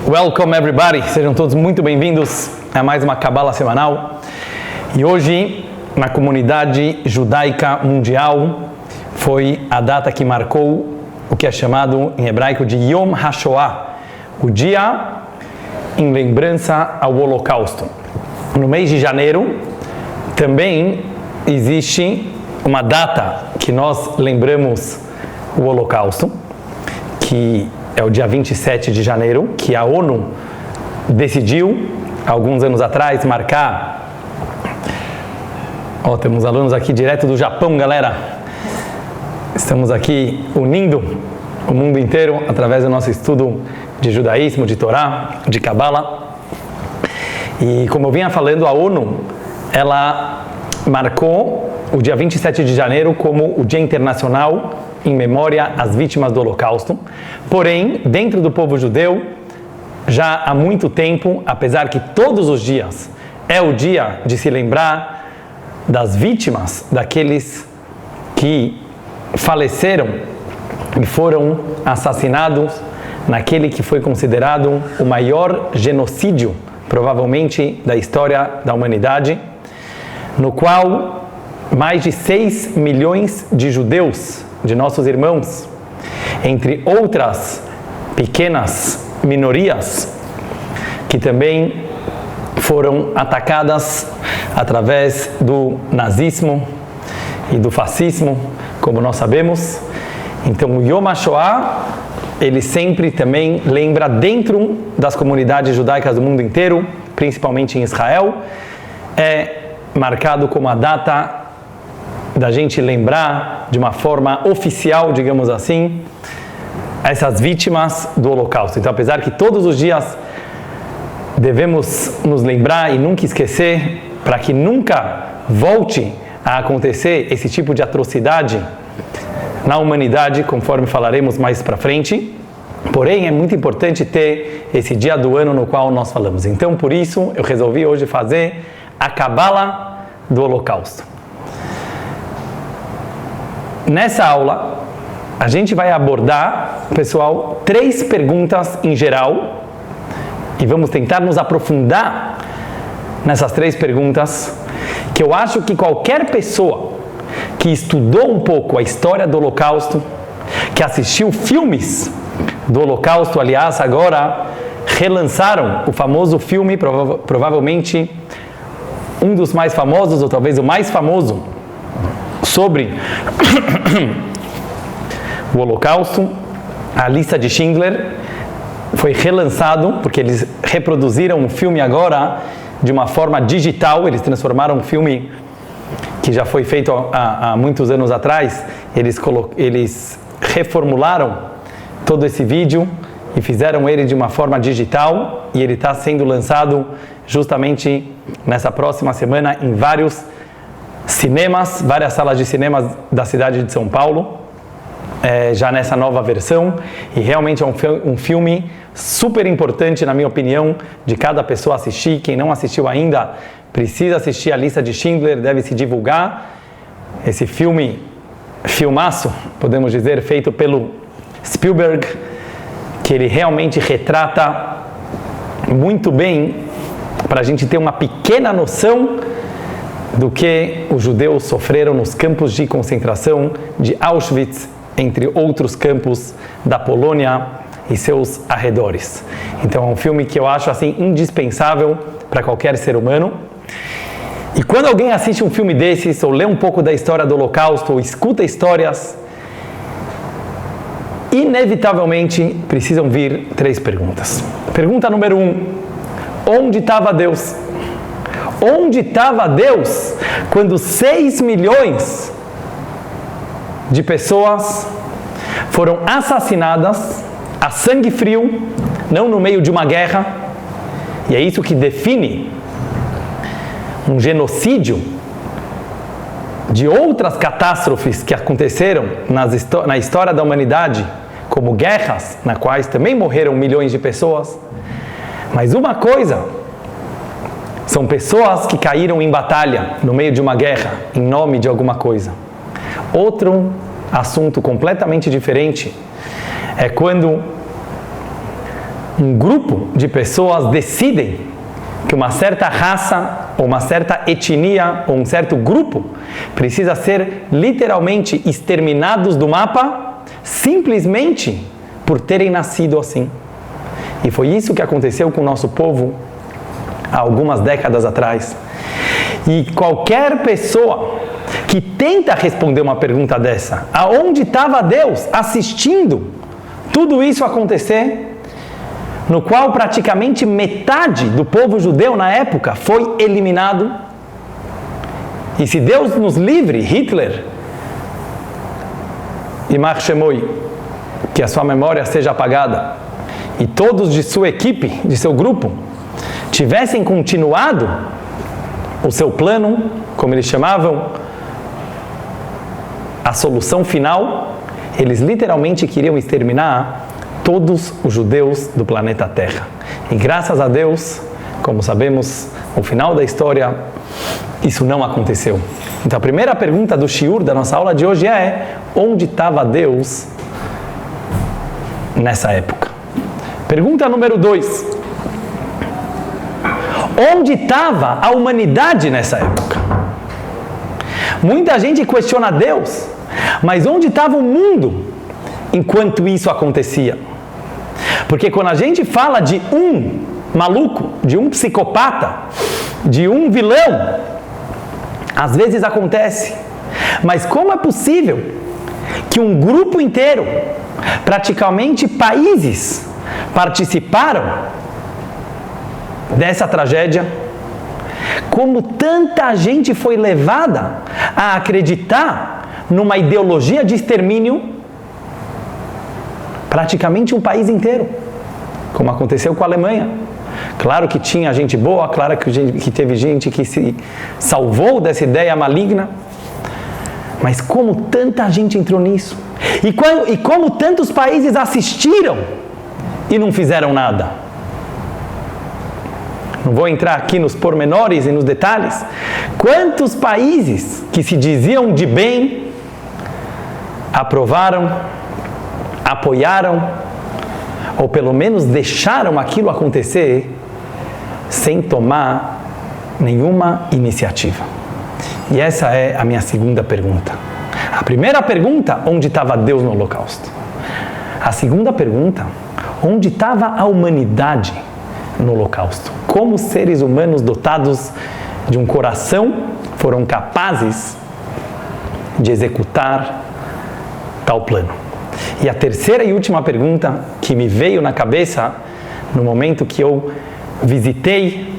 Welcome everybody, sejam todos muito bem-vindos a mais uma Kabbalah semanal. E hoje, na comunidade judaica mundial, foi a data que marcou o que é chamado em hebraico de Yom HaShoah, o dia em lembrança ao Holocausto. No mês de janeiro, também existe uma data que nós lembramos o Holocausto, que é o dia 27 de janeiro, que a ONU decidiu, alguns anos atrás, marcar. Temos alunos aqui direto do Japão, galera. Estamos aqui unindo o mundo inteiro através do nosso estudo de judaísmo, de Torá, de Kabbalah. E como eu vinha falando, a ONU, ela marcou o dia 27 de janeiro como o Dia Internacional em memória às vítimas do Holocausto. Porém, dentro do povo judeu, já há muito tempo, apesar que todos os dias é o dia de se lembrar das vítimas, daqueles que faleceram e foram assassinados naquele que foi considerado o maior genocídio, provavelmente, da história da humanidade, no qual mais de 6 milhões de judeus, de nossos irmãos, entre outras pequenas minorias, que também foram atacadas através do nazismo e do fascismo, como nós sabemos. Então, o Yom HaShoah, ele sempre também lembra dentro das comunidades judaicas do mundo inteiro, principalmente em Israel, é marcado como a data da gente lembrar de uma forma oficial, digamos assim, essas vítimas do Holocausto. Então, apesar que todos os dias devemos nos lembrar e nunca esquecer, para que nunca volte a acontecer esse tipo de atrocidade na humanidade, conforme falaremos mais para frente. Porém, é muito importante ter esse dia do ano no qual nós falamos. Então, por isso, eu resolvi hoje fazer a Kabbalah do Holocausto. Nessa aula, a gente vai abordar, pessoal, 3 perguntas em geral e vamos tentar nos aprofundar nessas 3 perguntas, que eu acho que qualquer pessoa que estudou um pouco a história do Holocausto, que assistiu filmes do Holocausto, aliás, agora relançaram o famoso filme, provavelmente um dos mais famosos, ou talvez o mais famoso, sobre o Holocausto, a lista de Schindler, foi relançado, porque eles reproduziram o filme agora de uma forma digital, eles transformaram um filme que já foi feito há muitos anos atrás, eles reformularam todo esse vídeo e fizeram ele de uma forma digital, e ele está sendo lançado justamente nessa próxima semana em vários cinemas, várias salas de cinemas da cidade de São Paulo, já nessa nova versão, e realmente é um filme super importante, na minha opinião, de cada pessoa assistir. Quem não assistiu ainda, precisa assistir a lista de Schindler, deve se divulgar. Esse filmaço, podemos dizer, feito pelo Spielberg, que ele realmente retrata muito bem, para a gente ter uma pequena noção do que os judeus sofreram nos campos de concentração de Auschwitz, entre outros campos da Polônia e seus arredores. Então é um filme que eu acho assim indispensável para qualquer ser humano. E quando alguém assiste um filme desses, ou lê um pouco da história do Holocausto, ou escuta histórias, inevitavelmente precisam vir 3 perguntas. Pergunta número 1: onde estava Deus? Onde estava Deus quando 6 milhões de pessoas foram assassinadas a sangue frio, não no meio de uma guerra? E é isso que define um genocídio de outras catástrofes que aconteceram na história da humanidade, como guerras, na quais também morreram milhões de pessoas. Mas uma coisa são pessoas que caíram em batalha no meio de uma guerra, em nome de alguma coisa. Outro assunto completamente diferente é quando um grupo de pessoas decidem que uma certa raça, ou uma certa etnia, ou um certo grupo precisa ser literalmente exterminados do mapa, simplesmente por terem nascido assim. E foi isso que aconteceu com o nosso povo há algumas décadas atrás. E qualquer pessoa que tenta responder uma pergunta dessa, aonde estava Deus assistindo tudo isso acontecer, no qual praticamente metade do povo judeu na época foi eliminado. E se Deus nos livre, Hitler, Ymar Shemoi, que a sua memória seja apagada, e todos de sua equipe, de seu grupo, tivessem continuado o seu plano, como eles chamavam, a solução final, eles literalmente queriam exterminar todos os judeus do planeta Terra. E graças a Deus, como sabemos, no final da história, isso não aconteceu. Então a primeira pergunta do shiur da nossa aula de hoje é: onde estava Deus nessa época? Pergunta número 2: onde estava a humanidade nessa época? Muita gente questiona Deus, mas onde estava o mundo enquanto isso acontecia? Porque quando a gente fala de um maluco, de um psicopata, de um vilão, às vezes acontece. Mas como é possível que um grupo inteiro, praticamente países, participaram dessa tragédia? Como tanta gente foi levada a acreditar numa ideologia de extermínio? Praticamente um país inteiro, como aconteceu com a Alemanha. Claro que tinha gente boa, claro que teve gente que se salvou dessa ideia maligna, mas como tanta gente entrou nisso? E como tantos países assistiram e não fizeram nada? Não vou entrar aqui nos pormenores e nos detalhes. Quantos países que se diziam de bem aprovaram, apoiaram, ou pelo menos deixaram aquilo acontecer sem tomar nenhuma iniciativa? E essa é a minha segunda pergunta. A primeira pergunta: onde estava Deus no Holocausto? A segunda pergunta: onde estava a humanidade no Holocausto? Como os seres humanos dotados de um coração foram capazes de executar tal plano? E a terceira e última pergunta que me veio na cabeça no momento que eu visitei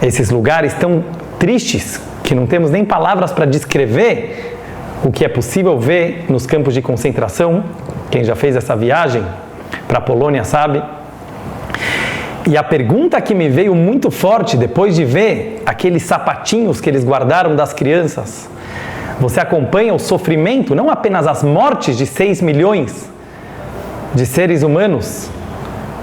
esses lugares tão tristes que não temos nem palavras para descrever o que é possível ver nos campos de concentração. Quem já fez essa viagem para a Polônia sabe. E a pergunta que me veio muito forte depois de ver aqueles sapatinhos que eles guardaram das crianças: você acompanha o sofrimento, não apenas as mortes de 6 milhões de seres humanos,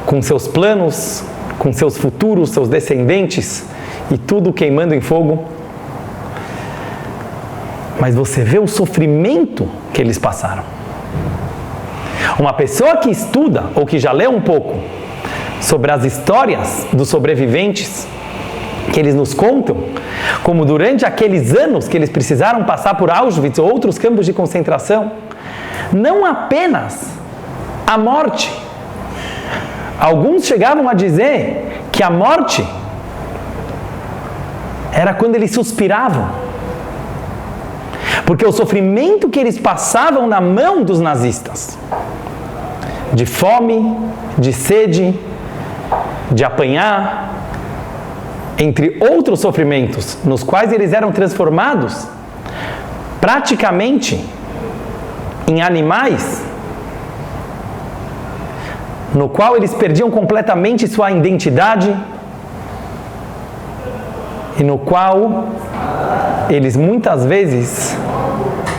com seus planos, com seus futuros, seus descendentes, e tudo queimando em fogo, mas você vê o sofrimento que eles passaram. Uma pessoa que estuda, ou que já leu um pouco, sobre as histórias dos sobreviventes, que eles nos contam, como durante aqueles anos que eles precisaram passar por Auschwitz ou outros campos de concentração, não apenas a morte. Alguns chegavam a dizer que a morte era quando eles suspiravam, porque o sofrimento que eles passavam na mão dos nazistas, de fome, de sede, de apanhar, entre outros sofrimentos, nos quais eles eram transformados praticamente em animais, no qual eles perdiam completamente sua identidade e no qual eles muitas vezes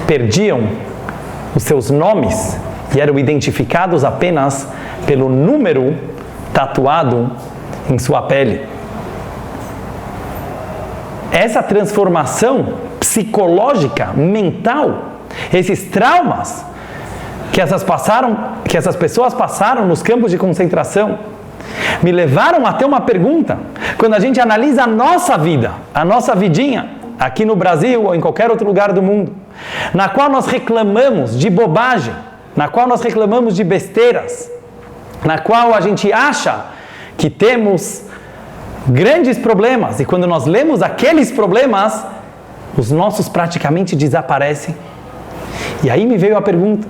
perdiam os seus nomes e eram identificados apenas pelo número tatuado em sua pele. Essa transformação psicológica, mental, esses traumas que essas pessoas passaram nos campos de concentração, me levaram a ter uma pergunta. Quando a gente analisa a nossa vida, a nossa vidinha, aqui no Brasil ou em qualquer outro lugar do mundo, na qual nós reclamamos de bobagem, na qual nós reclamamos de besteiras, na qual a gente acha que temos grandes problemas, e quando nós lemos aqueles problemas, os nossos praticamente desaparecem. E aí me veio a pergunta: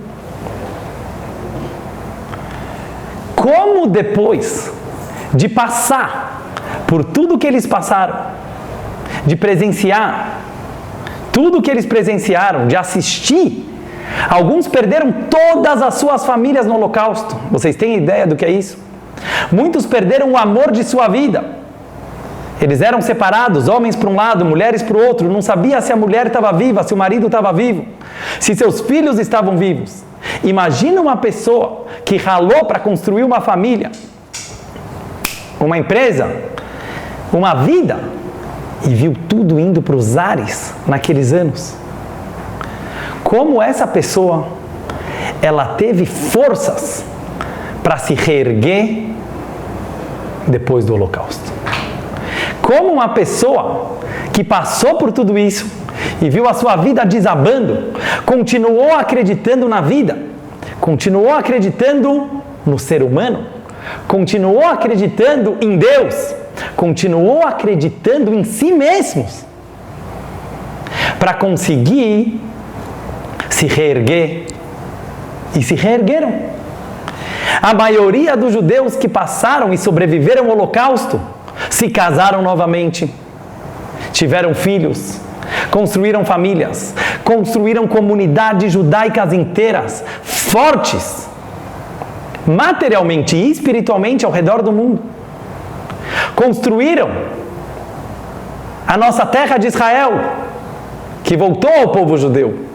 como depois de passar por tudo que eles passaram, de presenciar tudo que eles presenciaram, de assistir, alguns perderam todas as suas famílias no Holocausto. Vocês têm ideia do que é isso? Muitos perderam o amor de sua vida. Eles eram separados, homens para um lado, mulheres para o outro. Não sabia se a mulher estava viva, se o marido estava vivo, se seus filhos estavam vivos. Imagina uma pessoa que ralou para construir uma família, uma empresa, uma vida, e viu tudo indo para os ares naqueles anos. Como essa pessoa, ela teve forças para se reerguer depois do Holocausto? Como uma pessoa que passou por tudo isso e viu a sua vida desabando, continuou acreditando na vida, continuou acreditando no ser humano, continuou acreditando em Deus, continuou acreditando em si mesmos, para conseguir se reerguer, e se reergueram. A maioria dos judeus que passaram e sobreviveram ao Holocausto se casaram novamente, tiveram filhos, construíram famílias, construíram comunidades judaicas inteiras, fortes, materialmente e espiritualmente ao redor do mundo. Construíram a nossa terra de Israel, que voltou ao povo judeu.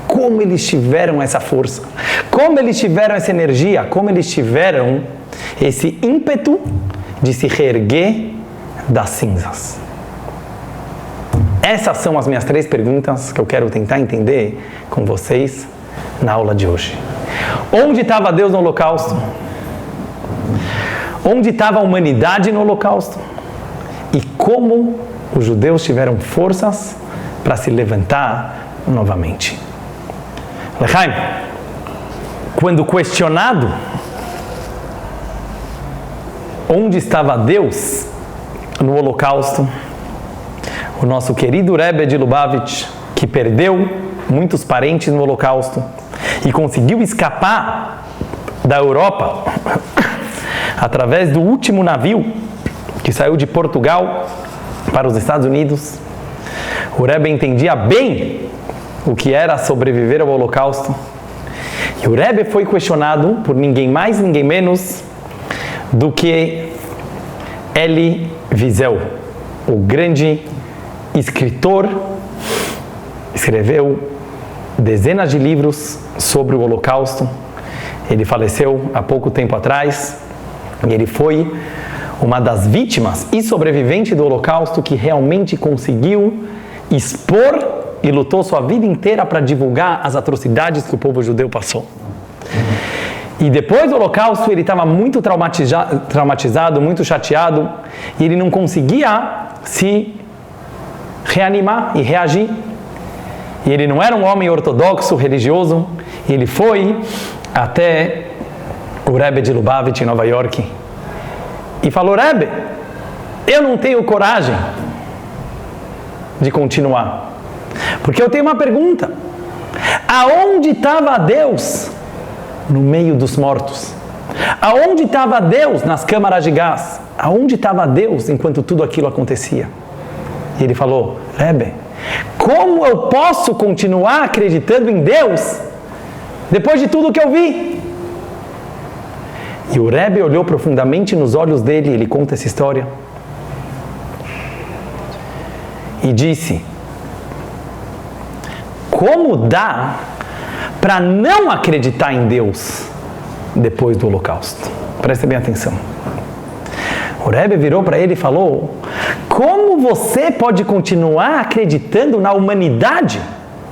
Como eles tiveram essa força, como eles tiveram essa energia, como eles tiveram esse ímpeto de se reerguer das cinzas. Essas são as minhas 3 perguntas que eu quero tentar entender com vocês na aula de hoje. Onde estava Deus no Holocausto? Onde estava a humanidade no Holocausto? E como os judeus tiveram forças para se levantar novamente? Lechaim, quando questionado onde estava Deus no Holocausto, o nosso querido Rebbe de Lubavitch, que perdeu muitos parentes no Holocausto e conseguiu escapar da Europa através do último navio que saiu de Portugal para os Estados Unidos, o Rebbe entendia bem o que era sobreviver ao Holocausto. E o Rebbe foi questionado por ninguém mais, ninguém menos do que Elie Wiesel, o grande escritor, escreveu dezenas de livros sobre o Holocausto. Ele faleceu há pouco tempo atrás e ele foi uma das vítimas e sobrevivente do Holocausto que realmente conseguiu expor e lutou sua vida inteira para divulgar as atrocidades que o povo judeu passou. E depois do Holocausto ele estava muito traumatizado, muito chateado, e ele não conseguia se reanimar e reagir. E ele não era um homem ortodoxo, religioso, e ele foi até o Rebbe de Lubavitch em Nova York e falou: Rebbe, eu não tenho coragem de continuar, porque eu tenho uma pergunta: aonde estava Deus no meio dos mortos? Aonde estava Deus nas câmaras de gás? Aonde estava Deus enquanto tudo aquilo acontecia? E ele falou: Rebbe, como eu posso continuar acreditando em Deus depois de tudo que eu vi? E o Rebbe olhou profundamente nos olhos dele, ele conta essa história, e disse: como dá para não acreditar em Deus depois do Holocausto? Preste bem atenção. O Rebbe virou para ele e falou: como você pode continuar acreditando na humanidade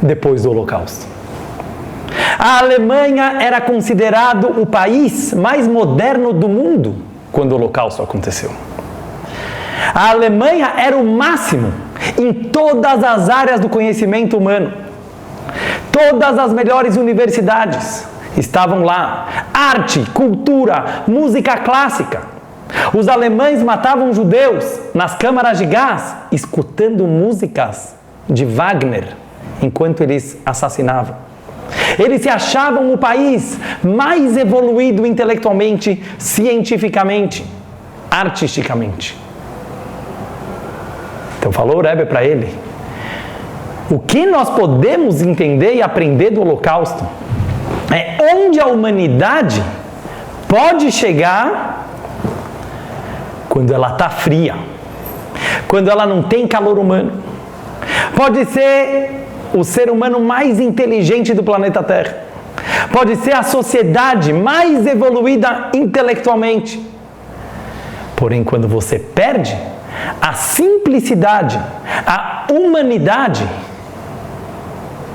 depois do Holocausto? A Alemanha era considerado o país mais moderno do mundo quando o Holocausto aconteceu. A Alemanha era o máximo em todas as áreas do conhecimento humano. Todas as melhores universidades estavam lá. Arte, cultura, música clássica. Os alemães matavam judeus nas câmaras de gás, escutando músicas de Wagner, enquanto eles assassinavam. Eles se achavam o país mais evoluído intelectualmente, cientificamente, artisticamente. Então falou o Rebbe para ele: o que nós podemos entender e aprender do Holocausto é onde a humanidade pode chegar quando ela está fria, quando ela não tem calor humano. Pode ser o ser humano mais inteligente do planeta Terra. Pode ser a sociedade mais evoluída intelectualmente. Porém, quando você perde a simplicidade, a humanidade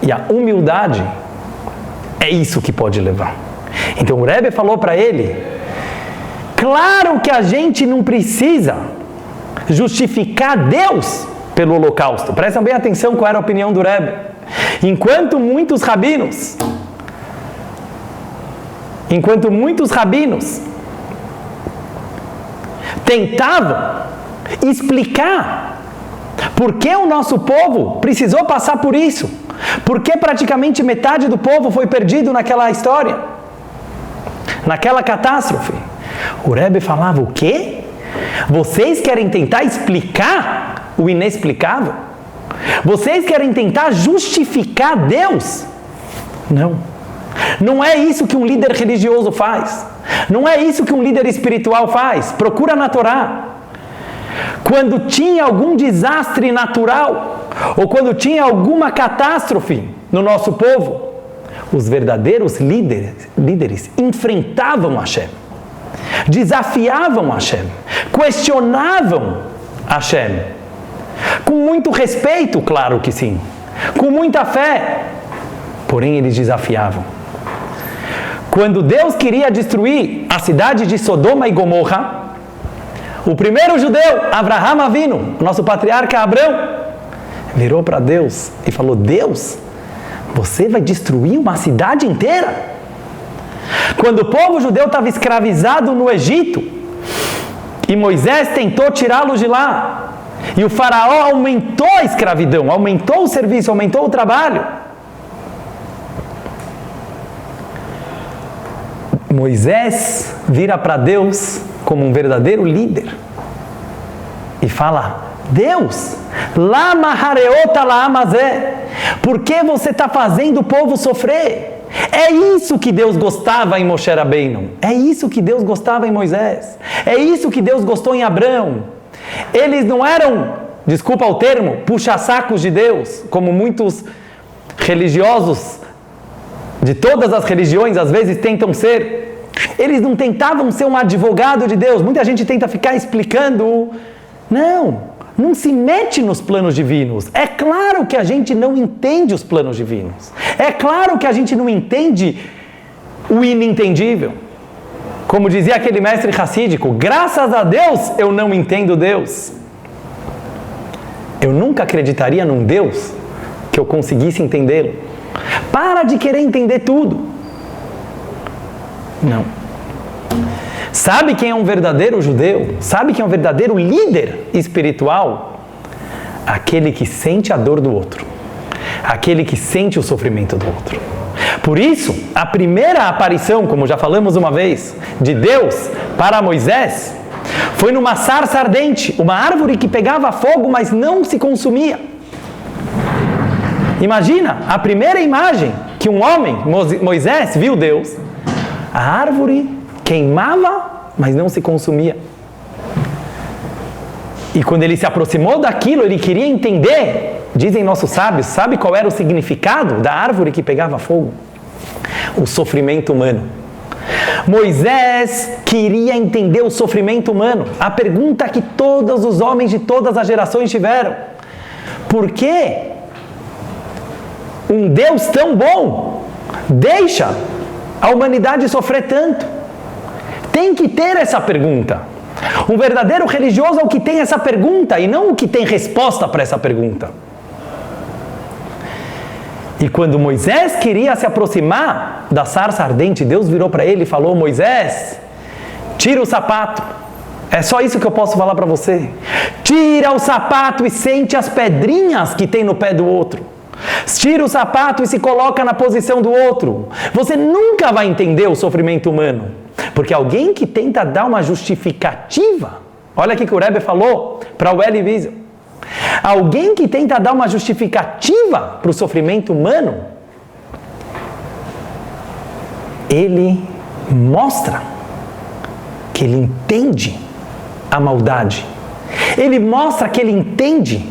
e a humildade, é isso que pode levar. Então o Rebbe falou para ele: claro que a gente não precisa justificar Deus pelo Holocausto. Prestem bem atenção qual era a opinião do Rebbe. Enquanto muitos rabinos tentavam explicar por que o nosso povo precisou passar por isso, por que praticamente metade do povo foi perdido naquela história, naquela catástrofe, o Rebbe falava: o quê? Vocês querem tentar explicar o inexplicável? Vocês querem tentar justificar Deus? Não. Não é isso que um líder religioso faz. Não é isso que um líder espiritual faz. Procura na Torá. Quando tinha algum desastre natural, ou quando tinha alguma catástrofe no nosso povo, os verdadeiros líderes enfrentavam Hashem, desafiavam Hashem, questionavam Hashem, com muito respeito, claro que sim, com muita fé, porém eles desafiavam. Quando Deus queria destruir a cidade de Sodoma e Gomorra, o primeiro judeu, Abraham Avinu, nosso patriarca Abrão, virou para Deus e falou: Deus, você vai destruir uma cidade inteira? Quando o povo judeu estava escravizado no Egito, e Moisés tentou tirá-los de lá, e o faraó aumentou a escravidão, aumentou o serviço, aumentou o trabalho, Moisés vira para Deus como um verdadeiro líder e fala: Deus, lama hareota laamazé, por que você está fazendo o povo sofrer? É isso que Deus gostava em Moshe Rabbeinu, é isso que Deus gostava em Moisés, é isso que Deus gostou em Abrão. Eles não eram, desculpa o termo, puxa-sacos de Deus, como muitos religiosos de todas as religiões às vezes tentam ser. Eles não tentavam ser um advogado de Deus. Muita gente tenta ficar explicando. Não se mete nos planos divinos. É claro que a gente não entende os planos divinos. É claro que a gente não entende o inentendível. Como dizia aquele mestre racídico: graças a Deus eu não entendo Deus. Eu nunca acreditaria num Deus que eu conseguisse entendê-lo. Para de querer entender tudo. Não. Sabe quem é um verdadeiro judeu? Sabe quem é um verdadeiro líder espiritual? Aquele que sente a dor do outro. Aquele que sente o sofrimento do outro. Por isso, a primeira aparição, como já falamos uma vez, de Deus para Moisés, foi numa sarça ardente, uma árvore que pegava fogo, mas não se consumia. Imagina, a primeira imagem que um homem, Moisés, viu Deus, a árvore queimava, mas não se consumia. E quando ele se aproximou daquilo, ele queria entender, dizem nossos sábios, sabe qual era o significado da árvore que pegava fogo? O sofrimento humano. Moisés queria entender o sofrimento humano. A pergunta que todos os homens de todas as gerações tiveram: por que um Deus tão bom deixa a humanidade sofrer tanto? Tem que ter essa pergunta. Um verdadeiro religioso é o que tem essa pergunta e não o que tem resposta para essa pergunta. E quando Moisés queria se aproximar da sarça ardente, Deus virou para ele e falou: Moisés, tira o sapato. É só isso que eu posso falar para você. Tira o sapato e sente as pedrinhas que tem no pé do outro. Tira o sapato e se coloca na posição do outro. Você nunca vai entender o sofrimento humano. Porque alguém que tenta dar uma justificativa, olha aqui que o Rebbe falou para o Elie Wiesel, alguém que tenta dar uma justificativa para o sofrimento humano, ele mostra que ele entende a maldade. Ele mostra que ele entende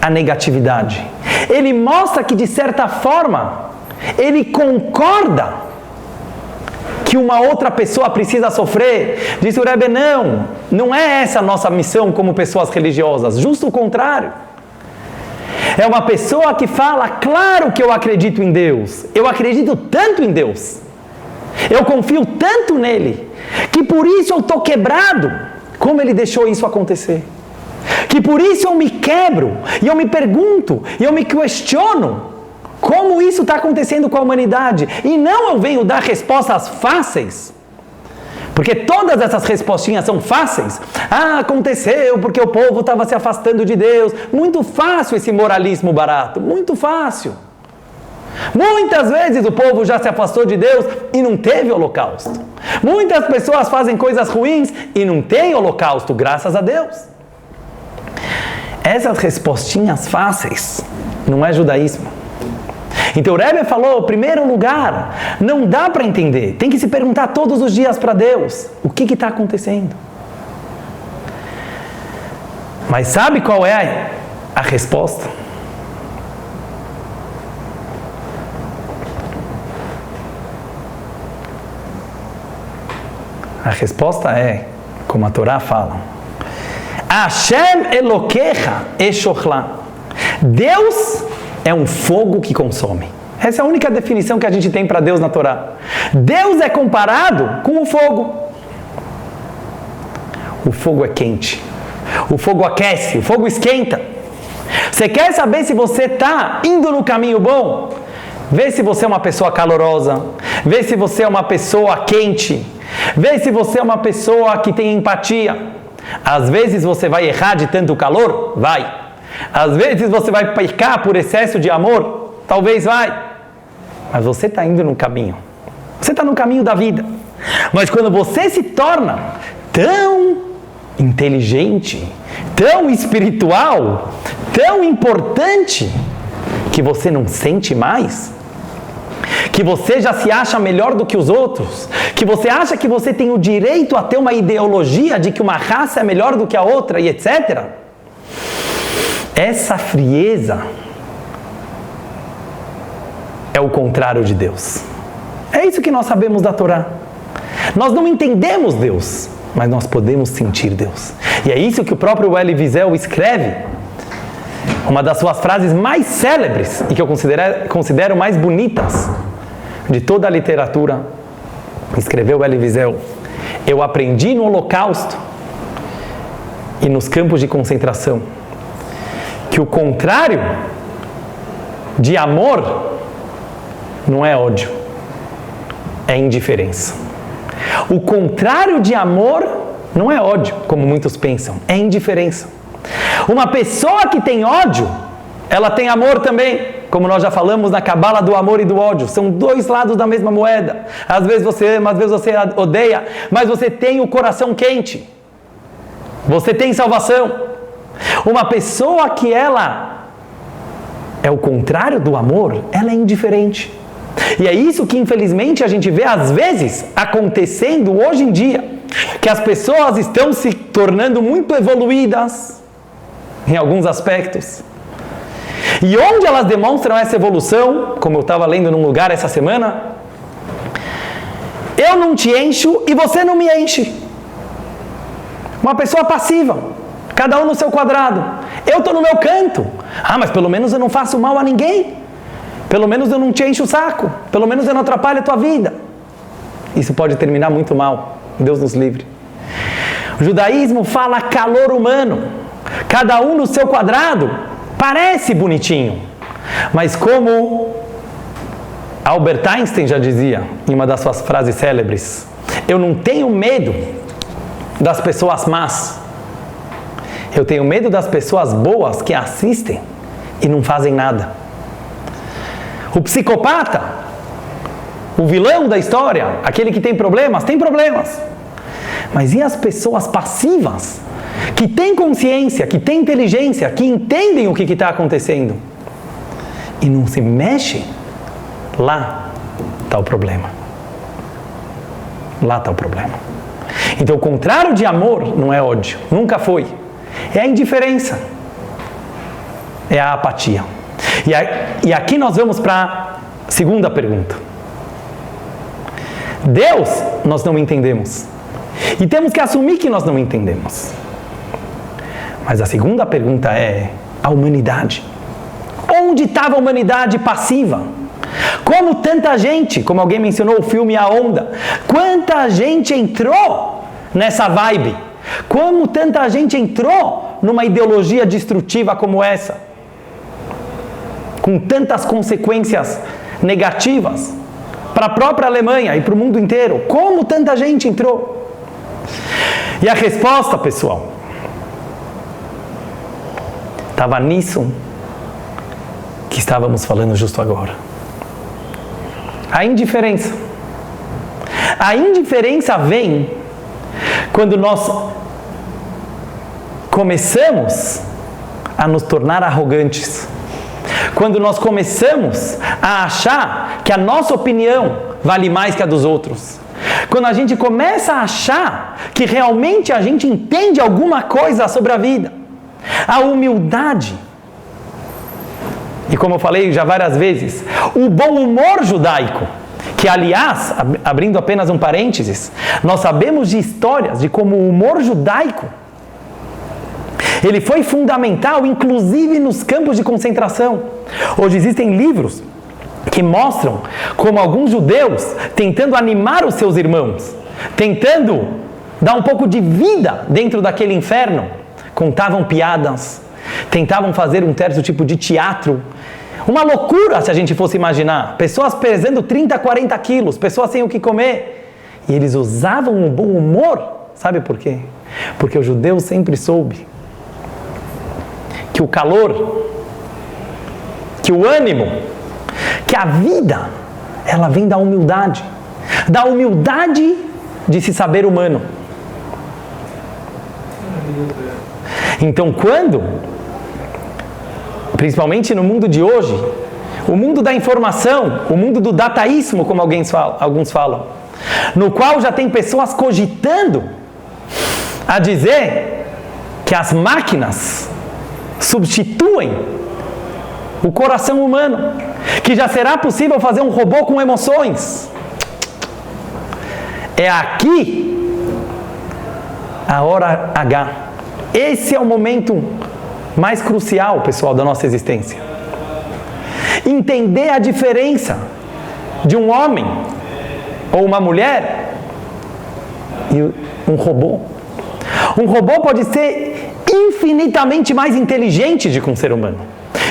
a negatividade. Ele mostra que, de certa forma, ele concorda que uma outra pessoa precisa sofrer. Disse o Rebbe: não é essa a nossa missão como pessoas religiosas, justo o contrário. É uma pessoa que fala: claro que eu acredito em Deus, eu acredito tanto em Deus, eu confio tanto nele, que por isso eu estou quebrado, como ele deixou isso acontecer. Que por isso eu me quebro, e eu me pergunto, e eu me questiono, como isso está acontecendo com a humanidade? E não eu venho dar respostas fáceis, porque todas essas respostinhas são fáceis. Aconteceu porque o povo estava se afastando de Deus. Muito fácil esse moralismo barato, muito fácil. Muitas vezes o povo já se afastou de Deus e não teve holocausto. Muitas pessoas fazem coisas ruins e não tem holocausto, graças a Deus. Essas respostinhas fáceis não é judaísmo. Então o Rebbe falou: em primeiro lugar, não dá para entender. Tem que se perguntar todos os dias para Deus: o que está acontecendo? Mas sabe qual é a resposta? A resposta é, como a Torá fala: Hashem Elokecha Eshochla. Deus é um fogo que consome. Essa é a única definição que a gente tem para Deus na Torá. Deus é comparado com o fogo. O fogo é quente. O fogo aquece. O fogo esquenta. Você quer saber se você está indo no caminho bom? Vê se você é uma pessoa calorosa. Vê se você é uma pessoa quente. Vê se você é uma pessoa que tem empatia. Às vezes você vai errar de tanto calor? Vai. Às vezes você vai pecar por excesso de amor? Talvez vai. Mas você está indo no caminho. Você está no caminho da vida. Mas quando você se torna tão inteligente, tão espiritual, tão importante, que você não sente mais, que você já se acha melhor do que os outros, que você acha que você tem o direito a ter uma ideologia de que uma raça é melhor do que a outra e etc. Essa frieza é o contrário de Deus. É isso que nós sabemos da Torá. Nós não entendemos Deus, mas nós podemos sentir Deus. E é isso que o próprio Elie Wiesel escreve, uma das suas frases mais célebres e que eu considero mais bonitas de toda a literatura. Escreveu Elie Wiesel: eu aprendi no Holocausto e nos campos de concentração que o contrário de amor não é ódio, é indiferença. O contrário de amor não é ódio, como muitos pensam, é indiferença. Uma pessoa que tem ódio, ela tem amor também, como nós já falamos na Cabala do amor e do ódio. São dois lados da mesma moeda. Às vezes você ama, às vezes você odeia, mas você tem o coração quente. Você tem salvação. Uma pessoa que ela é o contrário do amor, ela é indiferente. E é isso que infelizmente a gente vê às vezes acontecendo hoje em dia, que as pessoas estão se tornando muito evoluídas em alguns aspectos. E onde elas demonstram essa evolução, como eu estava lendo num lugar essa semana: eu não te encho e você não me enche. Uma pessoa passiva, cada um no seu quadrado. Eu estou no meu canto. Mas pelo menos eu não faço mal a ninguém. Pelo menos eu não te encho o saco. Pelo menos eu não atrapalho a tua vida. Isso pode terminar muito mal. Deus nos livre. O judaísmo fala calor humano. Cada um no seu quadrado parece bonitinho. Mas como Albert Einstein já dizia em uma das suas frases célebres, eu não tenho medo das pessoas más. Eu tenho medo das pessoas boas que assistem e não fazem nada. O psicopata, o vilão da história, aquele que tem problemas. Mas e as pessoas passivas, que têm consciência, que têm inteligência, que entendem o que está acontecendo e não se mexem? Lá está o problema. Lá está o problema. Então, o contrário de amor não é ódio, nunca foi. É a indiferença, é a apatia. E aqui nós vamos para a segunda pergunta. Deus nós não entendemos. E temos que assumir que nós não entendemos. Mas a segunda pergunta é a humanidade. Onde estava a humanidade passiva? Como tanta gente, como alguém mencionou o filme A Onda, quanta gente entrou nessa vibe? Como tanta gente entrou numa ideologia destrutiva como essa? Com tantas consequências negativas para a própria Alemanha e para o mundo inteiro. Como tanta gente entrou? E a resposta, pessoal, estava nisso que estávamos falando justo agora. A indiferença. A indiferença vem quando nós começamos a nos tornar arrogantes. Quando nós começamos a achar que a nossa opinião vale mais que a dos outros. Quando a gente começa a achar que realmente a gente entende alguma coisa sobre a vida. A humildade. E como eu falei já várias vezes, o bom humor judaico, que aliás, abrindo apenas um parênteses, nós sabemos de histórias de como o humor judaico, ele foi fundamental, inclusive nos campos de concentração. Hoje existem livros que mostram como alguns judeus, tentando animar os seus irmãos, tentando dar um pouco de vida dentro daquele inferno, contavam piadas, tentavam fazer um certo tipo de teatro. Uma loucura se a gente fosse imaginar. Pessoas pesando 30, 40 quilos, pessoas sem o que comer. E eles usavam um bom humor. Sabe por quê? Porque o judeu sempre soube que o calor, que o ânimo, que a vida, ela vem da humildade. Da humildade de se saber humano. Então, quando, principalmente no mundo de hoje, o mundo da informação, o mundo do dataísmo, como alguns falam, no qual já tem pessoas cogitando a dizer que as máquinas substituem o coração humano, que já será possível fazer um robô com emoções. É aqui a hora H. Esse é o momento mais crucial, pessoal, da nossa existência. Entender a diferença de um homem ou uma mulher e um robô. Um robô pode ser infinitamente mais inteligente do que um ser humano.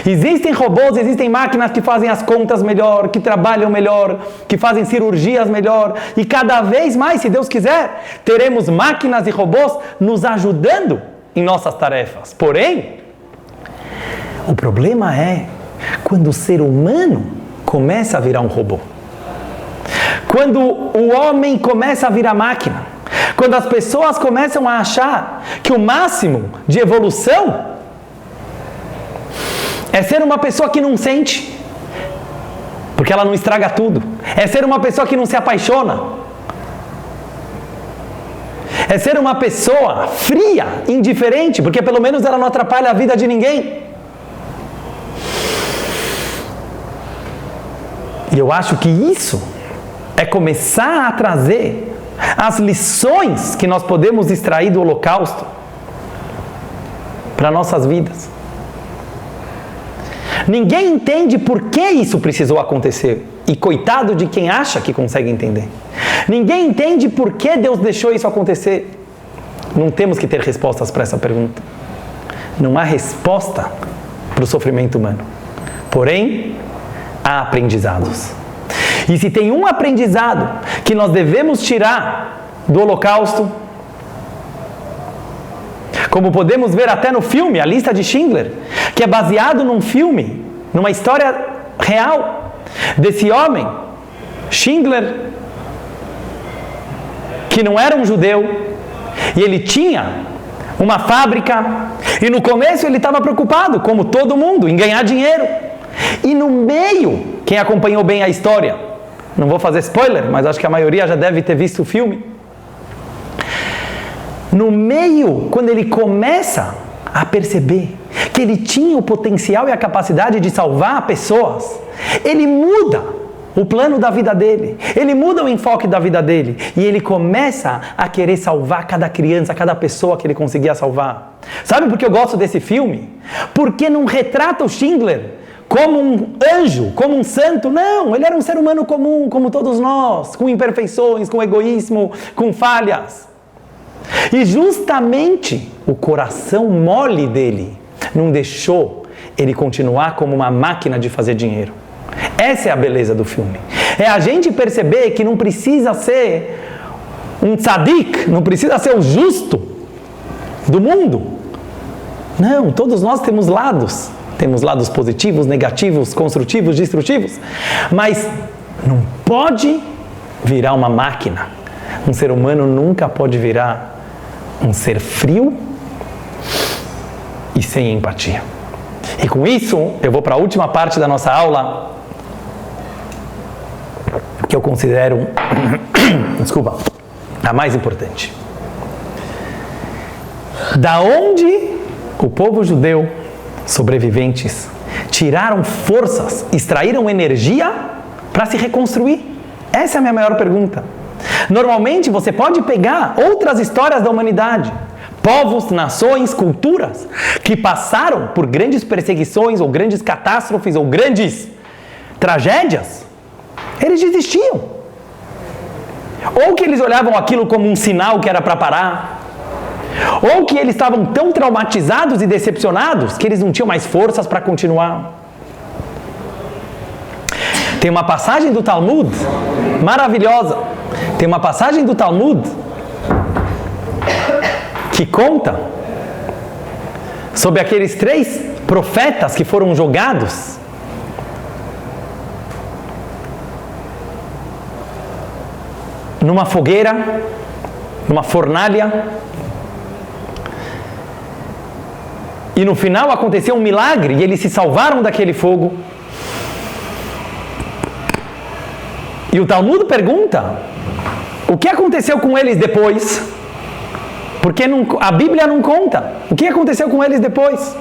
Existem robôs, existem máquinas que fazem as contas melhor, que trabalham melhor, que fazem cirurgias melhor. E cada vez mais, se Deus quiser, teremos máquinas e robôs nos ajudando em nossas tarefas. Porém, o problema é quando o ser humano começa a virar um robô. Quando o homem começa a virar máquina. Quando as pessoas começam a achar que o máximo de evolução é ser uma pessoa que não sente, porque ela não estraga tudo. É ser uma pessoa que não se apaixona. É ser uma pessoa fria, indiferente, porque pelo menos ela não atrapalha a vida de ninguém. E eu acho que isso é começar a trazer as lições que nós podemos extrair do Holocausto para nossas vidas. Ninguém entende por que isso precisou acontecer. E coitado de quem acha que consegue entender. Ninguém entende por que Deus deixou isso acontecer. não temos que ter respostas para essa pergunta. Não há resposta para o sofrimento humano. Porém, há aprendizados. E se tem um aprendizado que nós devemos tirar do Holocausto, como podemos ver até no filme, A Lista de Schindler, que é baseado num filme, numa história real, desse homem, Schindler, que não era um judeu, e ele tinha uma fábrica, e no começo ele estava preocupado, como todo mundo, em ganhar dinheiro. E no meio, quem acompanhou bem a história, não vou fazer spoiler, mas acho que a maioria já deve ter visto o filme. No meio, quando ele começa a perceber que ele tinha o potencial e a capacidade de salvar pessoas, ele muda o plano da vida dele, ele muda o enfoque da vida dele, e ele começa a querer salvar cada criança, cada pessoa que ele conseguia salvar. Sabe por que eu gosto desse filme? Porque não retrata o Schindler como um anjo, como um santo. Não, ele era um ser humano comum, como todos nós, com imperfeições, com egoísmo, com falhas. E justamente o coração mole dele não deixou ele continuar como uma máquina de fazer dinheiro. Essa é a beleza do filme. É a gente perceber que não precisa ser um tzadik, não precisa ser o justo do mundo. Não, todos nós temos lados. Temos lados positivos, negativos, construtivos, destrutivos. Mas não pode virar uma máquina. Um ser humano nunca pode virar um ser frio e sem empatia. E com isso, eu vou para a última parte da nossa aula, que eu considero, desculpa, a mais importante. Da onde o povo judeu, sobreviventes, tiraram forças, extraíram energia para se reconstruir? Essa é a minha maior pergunta. Normalmente você pode pegar outras histórias da humanidade, povos, nações, culturas, que passaram por grandes perseguições, ou grandes catástrofes, ou grandes tragédias. Eles desistiam. Ou que eles olhavam aquilo como um sinal que era para parar, ou que eles estavam tão traumatizados e decepcionados que eles não tinham mais forças para continuar. Tem uma passagem do Talmud maravilhosa. Tem uma passagem do Talmud que conta sobre aqueles 3 profetas que foram jogados numa fogueira, numa fornalha, e no final aconteceu um milagre e eles se salvaram daquele fogo. E o Talmud pergunta: o que aconteceu com eles depois? Porque a Bíblia não conta. O que aconteceu com eles depois?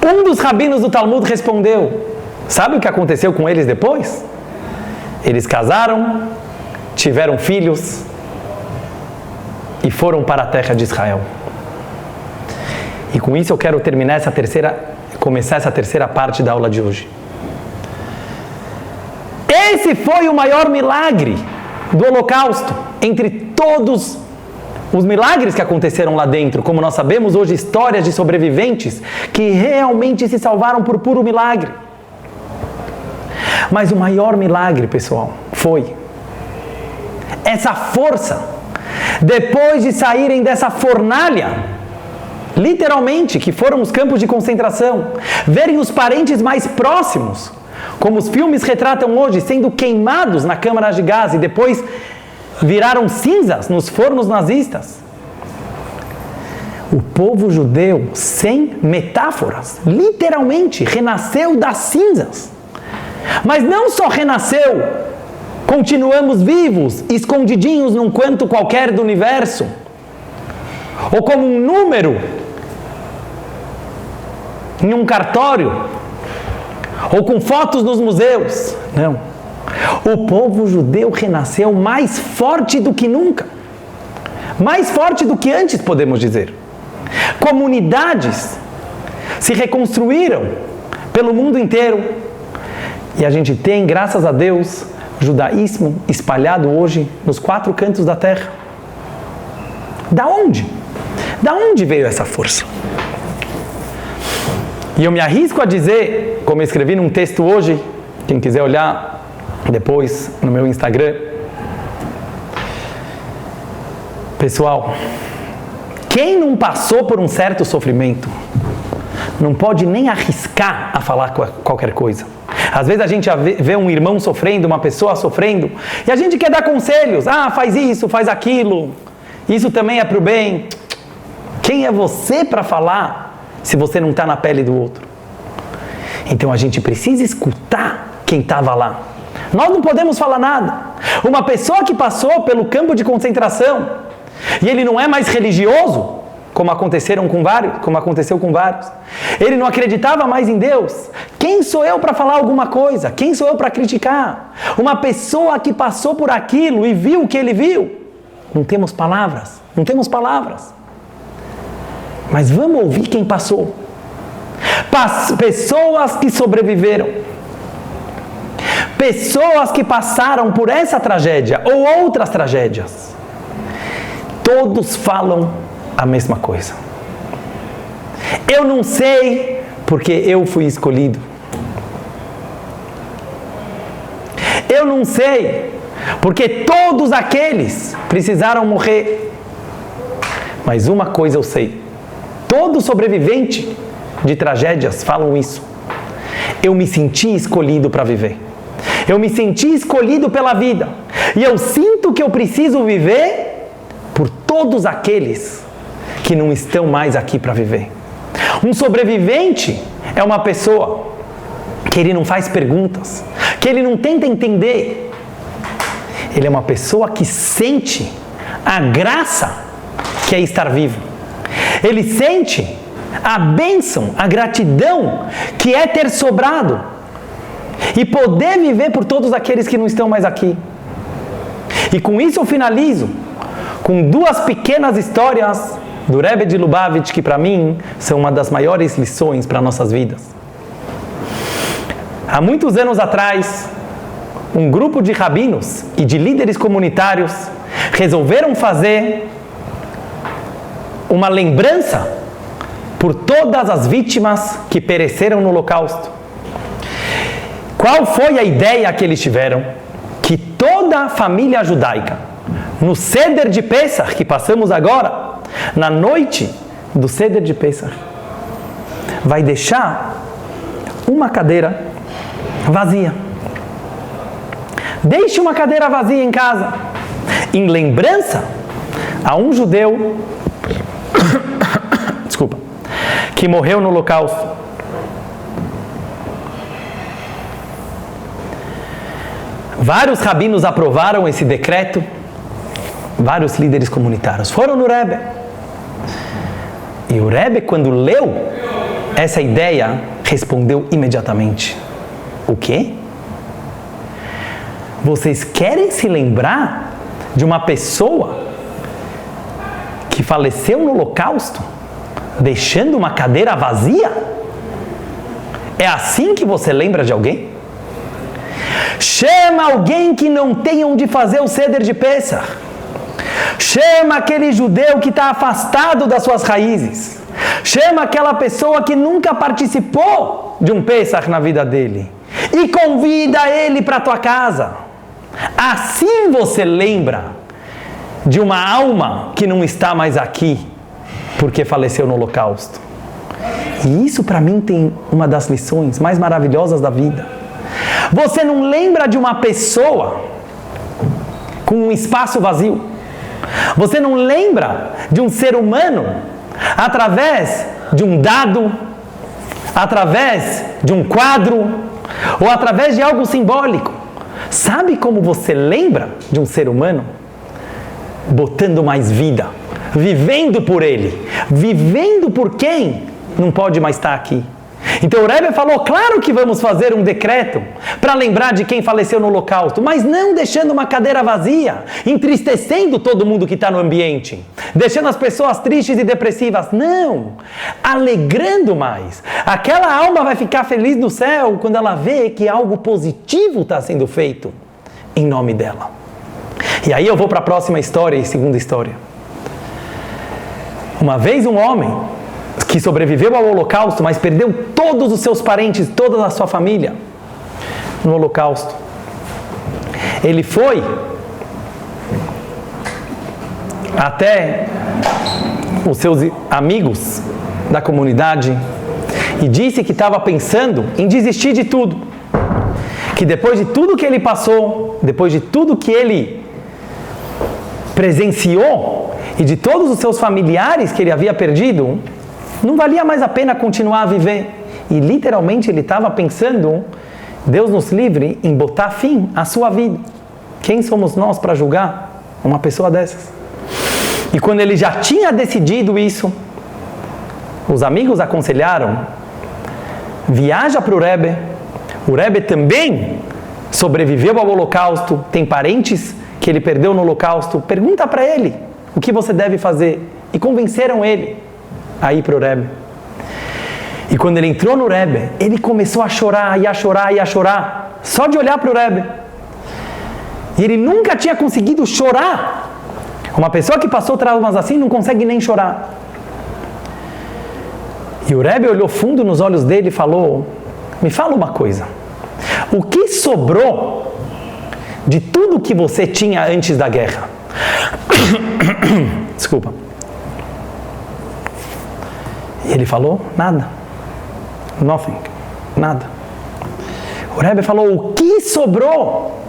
Um dos rabinos do Talmud respondeu: sabe o que aconteceu com eles depois? Eles casaram, tiveram filhos e foram para a terra de Israel. E com isso eu quero começar essa terceira parte da aula de hoje. Esse foi o maior milagre do Holocausto, entre todos os milagres que aconteceram lá dentro. Como nós sabemos hoje, histórias de sobreviventes que realmente se salvaram por puro milagre. Mas o maior milagre, pessoal, foi essa força, depois de saírem dessa fornalha, literalmente, que foram os campos de concentração, verem os parentes mais próximos, como os filmes retratam hoje, sendo queimados na câmara de gás e depois viraram cinzas nos fornos nazistas. O povo judeu, sem metáforas, literalmente renasceu das cinzas. Mas não só renasceu, continuamos vivos, escondidinhos num canto qualquer do universo, ou como um número em um cartório, ou com fotos nos museus. Não. O povo judeu renasceu mais forte do que nunca. Mais forte do que antes, podemos dizer. Comunidades se reconstruíram pelo mundo inteiro. E a gente tem, graças a Deus, judaísmo espalhado hoje nos 4 cantos da terra. Da onde? Da onde veio essa força? E eu me arrisco a dizer, como eu escrevi num texto hoje, quem quiser olhar depois no meu Instagram, pessoal, quem não passou por um certo sofrimento, não pode nem arriscar a falar qualquer coisa. Às vezes a gente vê um irmão sofrendo, uma pessoa sofrendo, e a gente quer dar conselhos. Ah, faz isso, faz aquilo. Isso também é para o bem. Quem é você para falar se você não está na pele do outro? Então a gente precisa escutar quem estava lá. Nós não podemos falar nada. Uma pessoa que passou pelo campo de concentração e ele não é mais religioso, como aconteceu com vários. Ele não acreditava mais em Deus. Quem sou eu para falar alguma coisa? Quem sou eu para criticar? Uma pessoa que passou por aquilo e viu o que ele viu. Não temos palavras. Mas vamos ouvir quem passou. Pessoas que sobreviveram. Pessoas que passaram por essa tragédia ou outras tragédias. Todos falam a mesma coisa. Eu não sei porque eu fui escolhido. Eu não sei porque todos aqueles precisaram morrer. Mas uma coisa eu sei. Todo sobrevivente de tragédias falam isso. Eu me senti escolhido para viver. Eu me senti escolhido pela vida. E eu sinto que eu preciso viver por todos aqueles que não estão mais aqui para viver. Um sobrevivente é uma pessoa que ele não faz perguntas, que ele não tenta entender. Ele é uma pessoa que sente a graça que é estar vivo. Ele sente a bênção, a gratidão que é ter sobrado e poder viver por todos aqueles que não estão mais aqui. E com isso eu finalizo com 2 pequenas histórias do Rebbe de Lubavitch, que para mim são uma das maiores lições para nossas vidas. Há muitos anos atrás, um grupo de rabinos e de líderes comunitários resolveram fazer uma lembrança por todas as vítimas que pereceram no Holocausto. Qual foi a ideia que eles tiveram? Que toda a família judaica, no Seder de Pesach, que passamos agora, na noite do Seder de Pesach, vai deixar uma cadeira vazia. Deixe uma cadeira vazia em casa, em lembrança a um judeu que morreu no Holocausto. Vários rabinos aprovaram esse decreto, vários líderes comunitários foram no Rebbe. E o Rebbe, quando leu essa ideia, respondeu imediatamente: o quê? Vocês querem se lembrar de uma pessoa que faleceu no Holocausto, deixando uma cadeira vazia? É assim que você lembra de alguém? Chama alguém que não tem onde fazer o Seder de Pesach. Chama aquele judeu que está afastado das suas raízes. Chama aquela pessoa que nunca participou de um Pesach na vida dele. E convida ele para a tua casa. Assim você lembra de uma alma que não está mais aqui, porque faleceu no Holocausto. E isso para mim tem uma das lições mais maravilhosas da vida. Você não lembra de uma pessoa com um espaço vazio. Você não lembra de um ser humano através de um dado, através de um quadro ou através de algo simbólico. Sabe como você lembra de um ser humano? Botando mais vida, vivendo por ele, vivendo por quem não pode mais estar aqui. Então o Rebbe falou, claro que vamos fazer um decreto para lembrar de quem faleceu no Holocausto, mas não deixando uma cadeira vazia, entristecendo todo mundo que está no ambiente, deixando as pessoas tristes e depressivas. Não, alegrando mais. Aquela alma vai ficar feliz no céu quando ela vê que algo positivo está sendo feito em nome dela. E aí eu vou para a próxima história e segunda história. Uma vez um homem que sobreviveu ao Holocausto, mas perdeu todos os seus parentes, toda a sua família no Holocausto. Ele foi até os seus amigos da comunidade e disse que estava pensando em desistir de tudo. Que depois de tudo que ele passou, depois de tudo que ele presenciou e de todos os seus familiares que ele havia perdido, não valia mais a pena continuar a viver. E literalmente ele estava pensando, Deus nos livre, em botar fim à sua vida. Quem somos nós para julgar uma pessoa dessas? E quando ele já tinha decidido isso, os amigos aconselharam, viaja para o Rebbe. O Rebbe também sobreviveu ao Holocausto, tem parentes que ele perdeu no Holocausto. Pergunta para ele o que você deve fazer. E convenceram ele a ir para o Rebbe. E quando ele entrou no Rebbe, ele começou a chorar, e a chorar, e a chorar, só de olhar para o Rebbe. E ele nunca tinha conseguido chorar. Uma pessoa que passou traumas assim não consegue nem chorar. E o Rebbe olhou fundo nos olhos dele e falou, me fala uma coisa, o que sobrou de tudo que você tinha antes da guerra? Desculpa. E ele falou, nada. Nothing. Nada. O Rebbe falou, o que sobrou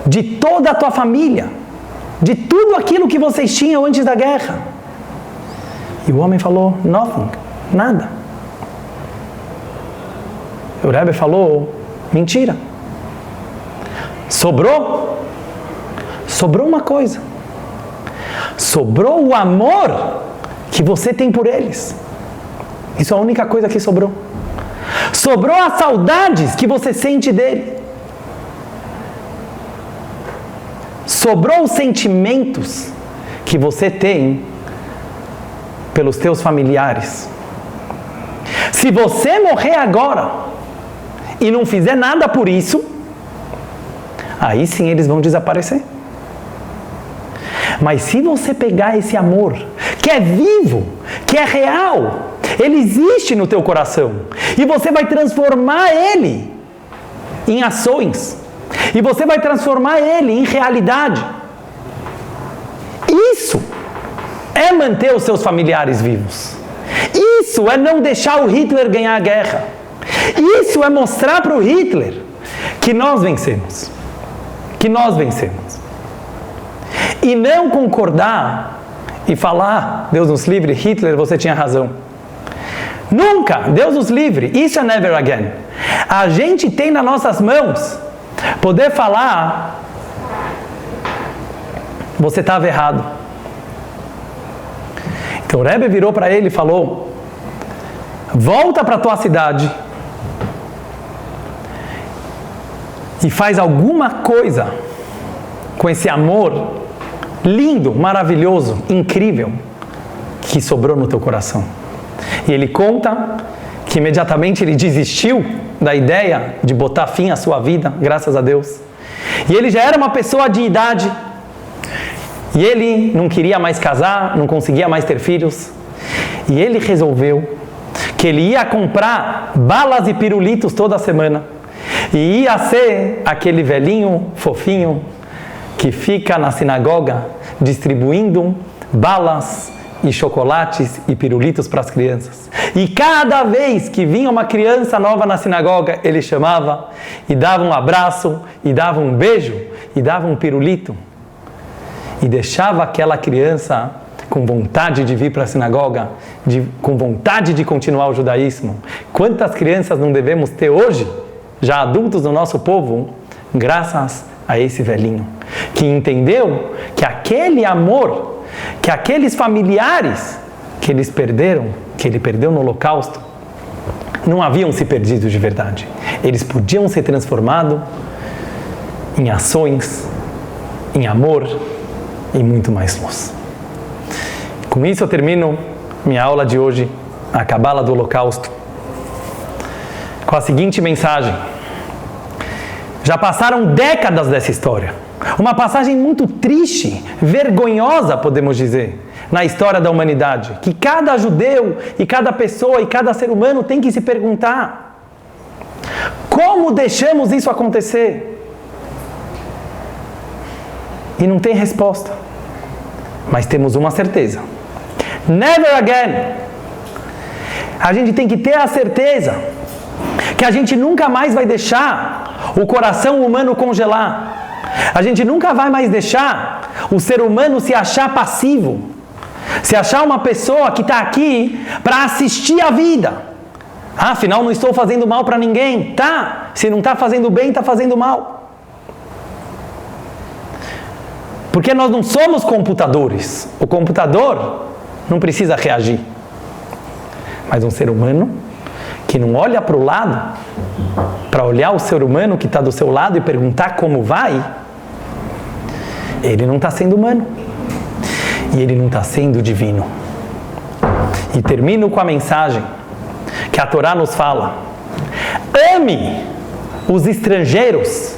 de toda a tua família? De tudo aquilo que vocês tinham antes da guerra? E o homem falou, nothing. Nada. O Rebbe falou, mentira. Sobrou uma coisa. Sobrou o amor que você tem por eles. Isso é a única coisa que sobrou. Sobrou as saudades que você sente dele. Sobrou os sentimentos que você tem pelos teus familiares. Se você morrer agora e não fizer nada por isso, aí sim eles vão desaparecer. Mas se você pegar esse amor, que é vivo, que é real, ele existe no teu coração, e você vai transformar ele em ações, e você vai transformar ele em realidade. Isso é manter os seus familiares vivos. Isso é não deixar o Hitler ganhar a guerra. Isso é mostrar para o Hitler que nós vencemos. Que nós vencemos. E não concordar e falar, Deus nos livre, Hitler, você tinha razão. Nunca, Deus nos livre, isso é never again. A gente tem nas nossas mãos poder falar, você estava errado. Então o Rebbe virou para ele e falou, volta para a tua cidade e faz alguma coisa com esse amor lindo, maravilhoso, incrível que sobrou no teu coração. E ele conta que imediatamente ele desistiu da ideia de botar fim à sua vida, graças a Deus. E ele já era uma pessoa de idade. E ele não queria mais casar, não conseguia mais ter filhos. E ele resolveu que ele ia comprar balas e pirulitos toda semana. E ia ser aquele velhinho fofinho que fica na sinagoga distribuindo balas e chocolates e pirulitos para as crianças. E cada vez que vinha uma criança nova na sinagoga, ele chamava e dava um abraço, e dava um beijo, e dava um pirulito. E deixava aquela criança com vontade de vir para a sinagoga, com vontade de continuar o judaísmo. Quantas crianças não devemos ter hoje, já adultos do nosso povo, graças a esse velhinho, que entendeu que aquele amor, que aqueles familiares que eles perderam, que ele perdeu no Holocausto, não haviam se perdido de verdade. Eles podiam ser transformados em ações, em amor e muito mais luz. Com isso eu termino minha aula de hoje, a Cabala do Holocausto, com a seguinte mensagem. Já passaram décadas dessa história. Uma passagem muito triste, vergonhosa, podemos dizer, na história da humanidade, que cada judeu e cada pessoa e cada ser humano tem que se perguntar: como deixamos isso acontecer? E não tem resposta. Mas temos uma certeza: never again. A gente tem que ter a certeza que a gente nunca mais vai deixar o coração humano congelar. A gente nunca vai mais deixar o ser humano se achar passivo, se achar uma pessoa que está aqui para assistir a vida. Ah, afinal não estou fazendo mal para ninguém. Tá, se não está fazendo bem, está fazendo mal. Porque nós não somos computadores. O computador não precisa reagir. Mas um ser humano que não olha para o lado, para olhar o ser humano que está do seu lado e perguntar como vai, ele não está sendo humano. E ele não está sendo divino. E termino com a mensagem que a Torá nos fala: ame os estrangeiros,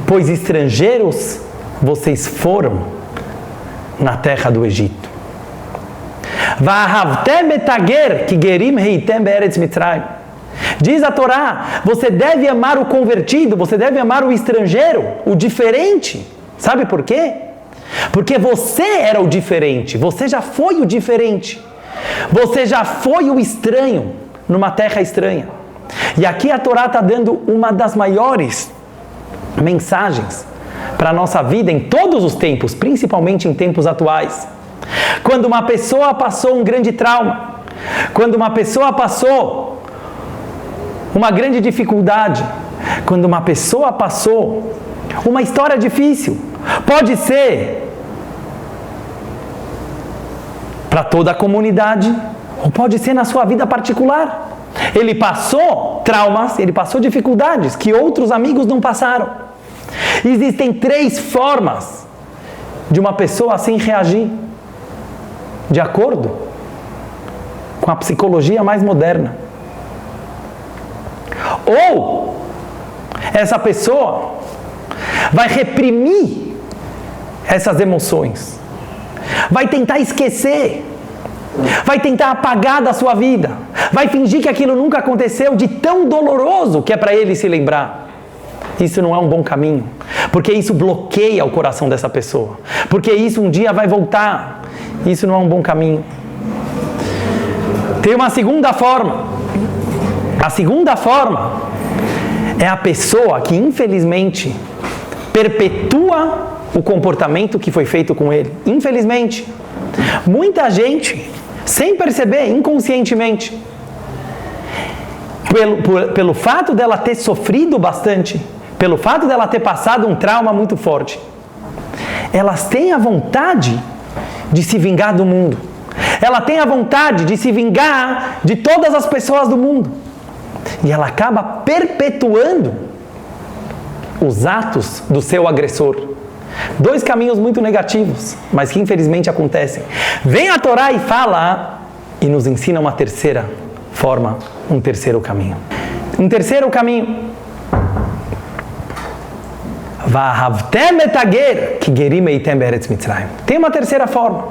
pois estrangeiros vocês foram na terra do Egito. Diz a Torá: você deve amar o convertido, você deve amar o estrangeiro, o diferente. Sabe por quê? Porque você era o diferente, você já foi o diferente. Você já foi o estranho numa terra estranha. E aqui a Torá está dando uma das maiores mensagens para a nossa vida em todos os tempos, principalmente em tempos atuais. Quando uma pessoa passou um grande trauma, quando uma pessoa passou uma grande dificuldade, quando uma pessoa passou uma história difícil, pode ser para toda a comunidade, ou pode ser na sua vida particular. Ele passou traumas, ele passou dificuldades que outros amigos não passaram. Existem 3 formas de uma pessoa assim reagir, de acordo com a psicologia mais moderna. Ou essa pessoa vai reprimir essas emoções, vai tentar esquecer, vai tentar apagar da sua vida, vai fingir que aquilo nunca aconteceu, de tão doloroso que é para ele se lembrar. Isso não é um bom caminho, porque isso bloqueia o coração dessa pessoa, porque isso um dia vai voltar. Isso não é um bom caminho. Tem uma segunda forma. A segunda forma é a pessoa que infelizmente perpetua o comportamento que foi feito com ele. Infelizmente. Muita gente, sem perceber, inconscientemente, pelo fato dela ter sofrido bastante, pelo fato dela ter passado um trauma muito forte, elas têm a vontade de se vingar do mundo. Ela tem a vontade de se vingar de todas as pessoas do mundo. E ela acaba perpetuando os atos do seu agressor. 2 caminhos muito negativos, mas que infelizmente acontecem. Vem a Torá e fala, e nos ensina uma terceira forma, um terceiro caminho. Um terceiro caminho. Tem uma terceira forma.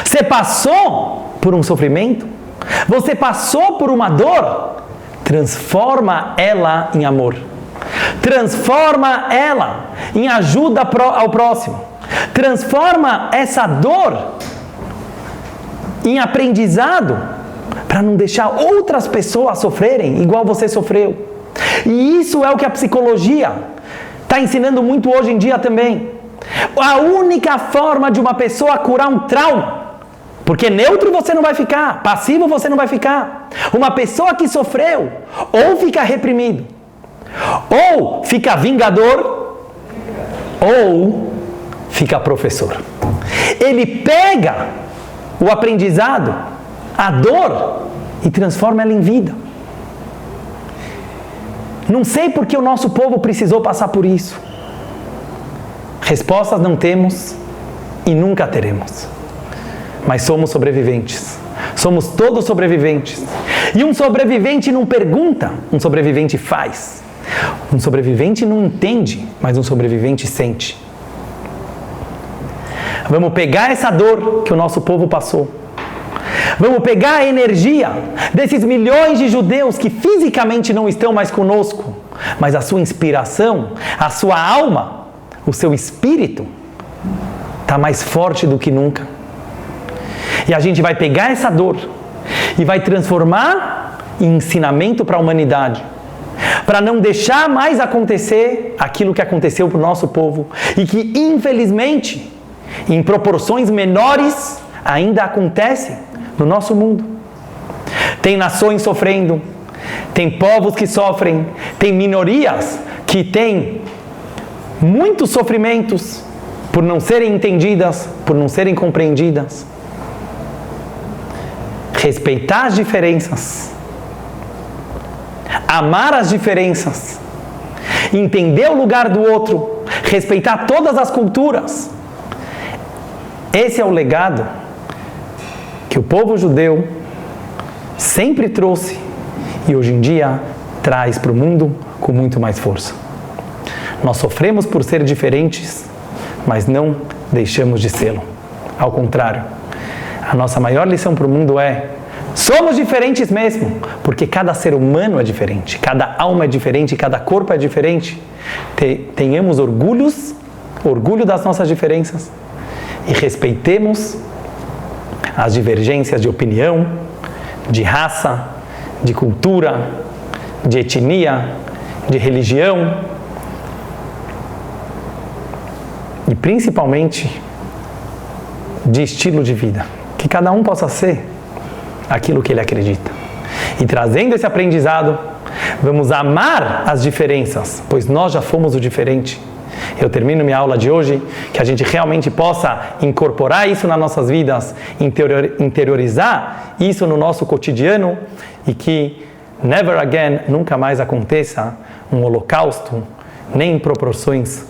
Você passou por um sofrimento, você passou por uma dor, transforma ela em amor. Transforma ela em ajuda ao próximo. Transforma essa dor em aprendizado para não deixar outras pessoas sofrerem igual você sofreu. E isso é o que a psicologia está ensinando muito hoje em dia também. A única forma de uma pessoa curar um trauma, porque neutro você não vai ficar, passivo você não vai ficar. Uma pessoa que sofreu, ou fica reprimido, ou fica vingador, ou fica professor. Ele pega o aprendizado, a dor, e transforma ela em vida. Não sei por que o nosso povo precisou passar por isso. Respostas não temos e nunca teremos. Mas somos sobreviventes. Somos todos sobreviventes. E um sobrevivente não pergunta, um sobrevivente faz. Um sobrevivente não entende, mas um sobrevivente sente. Vamos pegar essa dor que o nosso povo passou. Vamos pegar a energia desses milhões de judeus que fisicamente não estão mais conosco, mas a sua inspiração, a sua alma, o seu espírito está mais forte do que nunca. E a gente vai pegar essa dor e vai transformar em ensinamento para a humanidade, para não deixar mais acontecer aquilo que aconteceu para o nosso povo e que, infelizmente, em proporções menores, ainda acontece no nosso mundo. Tem nações sofrendo, tem povos que sofrem, tem minorias que têm muitos sofrimentos por não serem entendidas, por não serem compreendidas. Respeitar as diferenças, amar as diferenças, entender o lugar do outro, respeitar todas as culturas. Esse é o legado que o povo judeu sempre trouxe e hoje em dia traz para o mundo com muito mais força. Nós sofremos por ser diferentes, mas não deixamos de sê-lo. Ao contrário, a nossa maior lição para o mundo é: somos diferentes mesmo, porque cada ser humano é diferente, cada alma é diferente, cada corpo é diferente. Tenhamos orgulho das nossas diferenças e respeitemos as divergências de opinião, de raça, de cultura, de etnia, de religião e principalmente de estilo de vida. Que cada um possa ser aquilo que ele acredita. E trazendo esse aprendizado, vamos amar as diferenças, pois nós já fomos o diferente. Eu termino minha aula de hoje, que a gente realmente possa incorporar isso nas nossas vidas, interiorizar isso no nosso cotidiano e que never again, nunca mais aconteça um holocausto, nem em proporções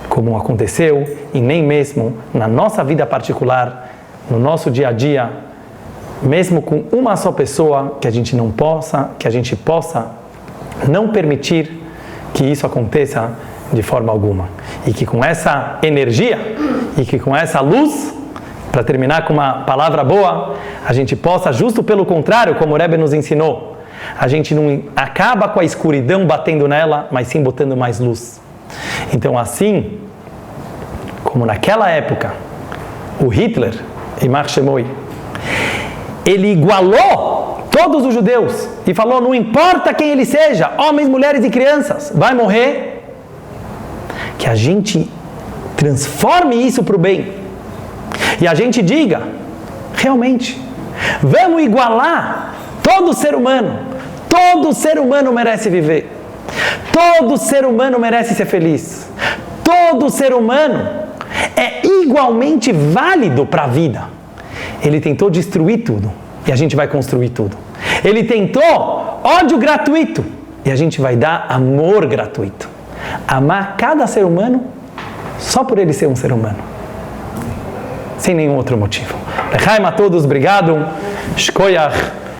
como aconteceu e nem mesmo na nossa vida particular, no nosso dia a dia, mesmo com uma só pessoa, que a gente possa não permitir que isso aconteça de forma alguma. E que com essa energia e que com essa luz, para terminar com uma palavra boa, a gente possa, justo pelo contrário, como o Rebbe nos ensinou, a gente não acaba com a escuridão batendo nela, mas sim botando mais luz. Então assim, como naquela época, o Hitler, יימח שמו, ele igualou todos os judeus e falou: não importa quem ele seja, homens, mulheres e crianças, vai morrer. Que a gente transforme isso para o bem e a gente diga: realmente, vamos igualar todo ser humano merece viver, todo ser humano merece ser feliz, todo ser humano é igualmente válido para a vida. Ele tentou destruir tudo e a gente vai construir tudo. Ele tentou ódio gratuito e a gente vai dar amor gratuito. Amar cada ser humano só por ele ser um ser humano, sem nenhum outro motivo. Lechaim a todos, obrigado. Shkoyach.